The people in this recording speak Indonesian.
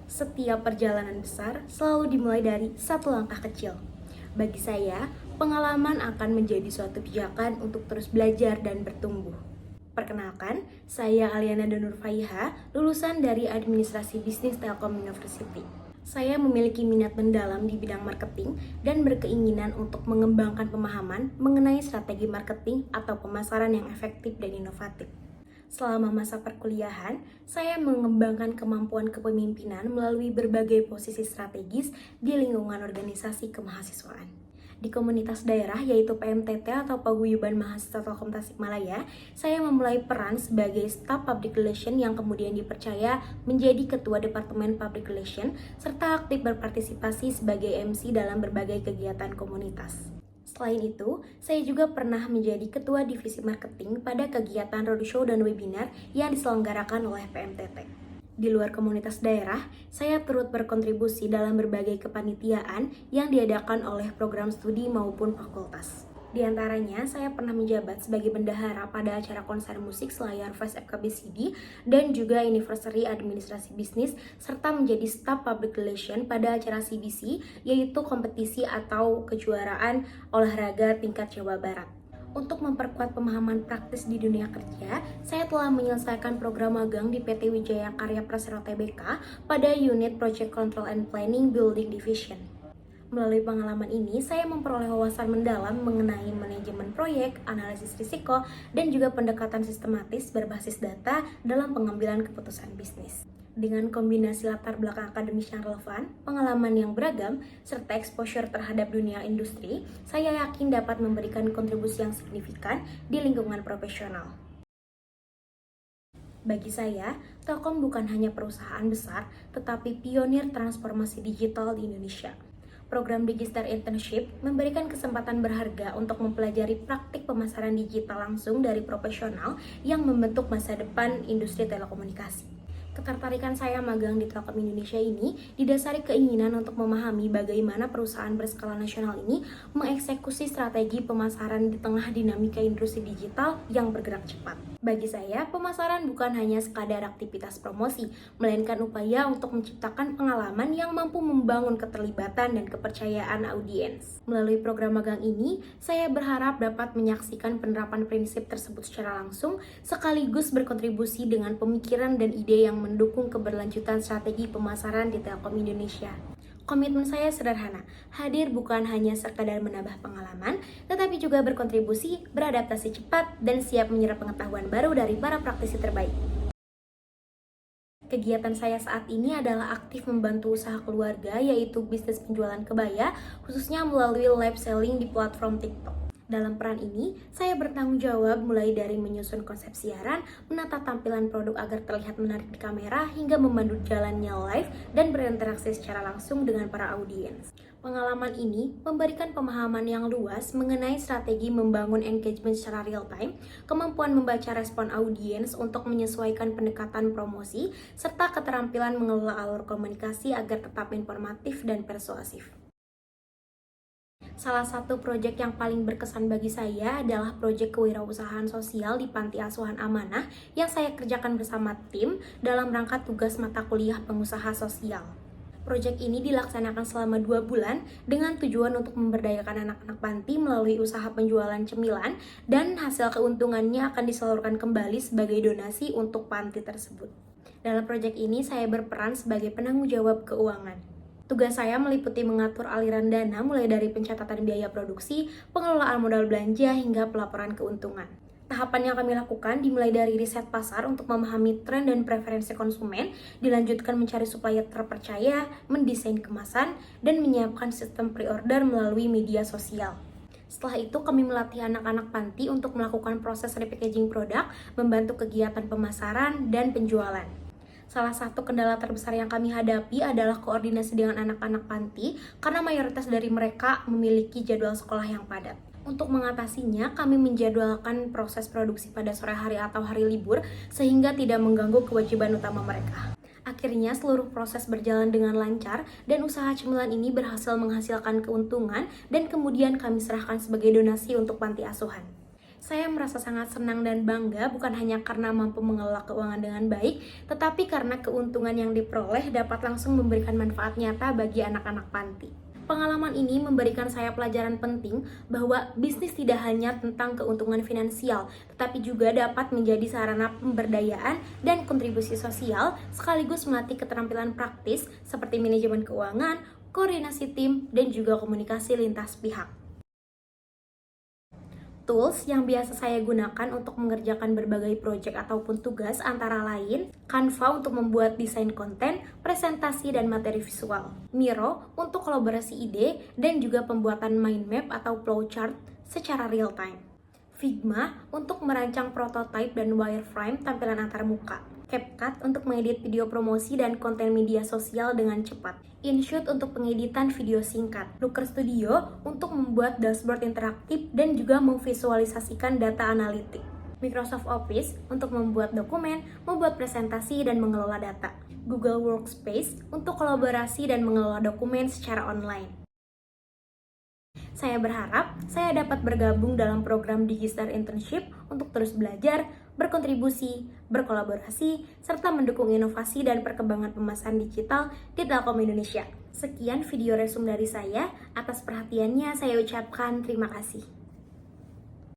Setiap perjalanan besar selalu dimulai dari satu langkah kecil. Bagi saya, pengalaman akan menjadi suatu pijakan untuk terus belajar dan bertumbuh. Perkenalkan, saya Aliana Danur Faiha, lulusan dari Administrasi Bisnis Telkom University. Saya memiliki minat mendalam di bidang marketing dan berkeinginan untuk mengembangkan pemahaman mengenai strategi marketing atau pemasaran yang efektif dan inovatif. Selama masa perkuliahan, saya mengembangkan kemampuan kepemimpinan melalui berbagai posisi strategis di lingkungan organisasi kemahasiswaan. Di komunitas daerah yaitu PMTT atau Paguyuban Mahasiswa Telkom Tasikmalaya, saya memulai peran sebagai staf public relation yang kemudian dipercaya menjadi ketua Departemen Public Relation serta aktif berpartisipasi sebagai MC dalam berbagai kegiatan komunitas. Selain itu, saya juga pernah menjadi ketua divisi marketing pada kegiatan roadshow dan webinar yang diselenggarakan oleh PMTT. Di luar komunitas daerah, saya turut berkontribusi dalam berbagai kepanitiaan yang diadakan oleh program studi maupun fakultas. Di antaranya, saya pernah menjabat sebagai bendahara pada acara konser musik selayar Fest FKBCD dan juga Anniversary Administrasi Bisnis, serta menjadi staf Public Relation pada acara CBC, yaitu kompetisi atau kejuaraan olahraga tingkat Jawa Barat. Untuk memperkuat pemahaman praktis di dunia kerja, saya telah menyelesaikan program magang di PT Wijaya Karya Persero Tbk pada unit Project Control and Planning Building Division. Melalui pengalaman ini, saya memperoleh wawasan mendalam mengenai manajemen proyek, analisis risiko, dan juga pendekatan sistematis berbasis data dalam pengambilan keputusan bisnis. Dengan kombinasi latar belakang akademis yang relevan, pengalaman yang beragam, serta exposure terhadap dunia industri, saya yakin dapat memberikan kontribusi yang signifikan di lingkungan profesional. Bagi saya, Telkom bukan hanya perusahaan besar, tetapi pionir transformasi digital di Indonesia. Program Digistar Internship memberikan kesempatan berharga untuk mempelajari praktik pemasaran digital langsung dari profesional yang membentuk masa depan industri telekomunikasi. Ketertarikan saya magang di Telkom Indonesia ini didasari keinginan untuk memahami bagaimana perusahaan berskala nasional ini mengeksekusi strategi pemasaran di tengah dinamika industri digital yang bergerak cepat. Bagi saya, pemasaran bukan hanya sekadar aktivitas promosi, melainkan upaya untuk menciptakan pengalaman yang mampu membangun keterlibatan dan kepercayaan audiens. Melalui program magang ini, saya berharap dapat menyaksikan penerapan prinsip tersebut secara langsung, sekaligus berkontribusi dengan pemikiran dan ide yang mendukung keberlanjutan strategi pemasaran di Telkom Indonesia. Komitmen saya sederhana, hadir bukan hanya sekadar menambah pengalaman, tetapi juga berkontribusi, beradaptasi cepat, dan siap menyerap pengetahuan baru dari para praktisi terbaik. Kegiatan saya saat ini adalah aktif membantu usaha keluarga, yaitu bisnis penjualan kebaya, khususnya melalui live selling di platform TikTok. Dalam peran ini, saya bertanggung jawab mulai dari menyusun konsep siaran, menata tampilan produk agar terlihat menarik di kamera, hingga memandu jalannya live dan berinteraksi secara langsung dengan para audiens. Pengalaman ini memberikan pemahaman yang luas mengenai strategi membangun engagement secara real time, kemampuan membaca respon audiens untuk menyesuaikan pendekatan promosi, serta keterampilan mengelola alur komunikasi agar tetap informatif dan persuasif. Salah satu proyek yang paling berkesan bagi saya adalah proyek kewirausahaan sosial di Panti Asuhan Amanah yang saya kerjakan bersama tim dalam rangka tugas mata kuliah pengusaha sosial. Proyek ini dilaksanakan selama 2 bulan dengan tujuan untuk memberdayakan anak-anak panti melalui usaha penjualan cemilan, dan hasil keuntungannya akan disalurkan kembali sebagai donasi untuk panti tersebut. Dalam proyek ini saya berperan sebagai penanggung jawab keuangan. Tugas saya meliputi mengatur aliran dana mulai dari pencatatan biaya produksi, pengelolaan modal belanja, hingga pelaporan keuntungan. Tahapan yang kami lakukan dimulai dari riset pasar untuk memahami tren dan preferensi konsumen, dilanjutkan mencari supplier terpercaya, mendesain kemasan, dan menyiapkan sistem pre-order melalui media sosial. Setelah itu, kami melatih anak-anak panti untuk melakukan proses repackaging produk, membantu kegiatan pemasaran dan penjualan. Salah satu kendala terbesar yang kami hadapi adalah koordinasi dengan anak-anak panti karena mayoritas dari mereka memiliki jadwal sekolah yang padat. Untuk mengatasinya, kami menjadwalkan proses produksi pada sore hari atau hari libur sehingga tidak mengganggu kewajiban utama mereka. Akhirnya, seluruh proses berjalan dengan lancar dan usaha cemilan ini berhasil menghasilkan keuntungan dan kemudian kami serahkan sebagai donasi untuk panti asuhan. Saya merasa sangat senang dan bangga bukan hanya karena mampu mengelola keuangan dengan baik, tetapi karena keuntungan yang diperoleh dapat langsung memberikan manfaat nyata bagi anak-anak panti. Pengalaman ini memberikan saya pelajaran penting bahwa bisnis tidak hanya tentang keuntungan finansial, tetapi juga dapat menjadi sarana pemberdayaan dan kontribusi sosial, sekaligus melatih keterampilan praktis seperti manajemen keuangan, koordinasi tim, dan juga komunikasi lintas pihak. Tools yang biasa saya gunakan untuk mengerjakan berbagai proyek ataupun tugas antara lain Canva untuk membuat desain konten, presentasi, dan materi visual, Miro untuk kolaborasi ide dan juga pembuatan mind map atau flowchart secara real time, Figma untuk merancang prototipe dan wireframe tampilan antarmuka, CapCut untuk mengedit video promosi dan konten media sosial dengan cepat, InShoot untuk pengeditan video singkat, Looker Studio untuk membuat dashboard interaktif dan juga memvisualisasikan data analitik, Microsoft Office untuk membuat dokumen, membuat presentasi, dan mengelola data, Google Workspace untuk kolaborasi dan mengelola dokumen secara online. Saya berharap saya dapat bergabung dalam program Digistar Internship untuk terus belajar, berkontribusi, berkolaborasi, serta mendukung inovasi dan perkembangan pemasaran digital di Telkom Indonesia. Sekian video resume dari saya. Atas perhatiannya saya ucapkan terima kasih.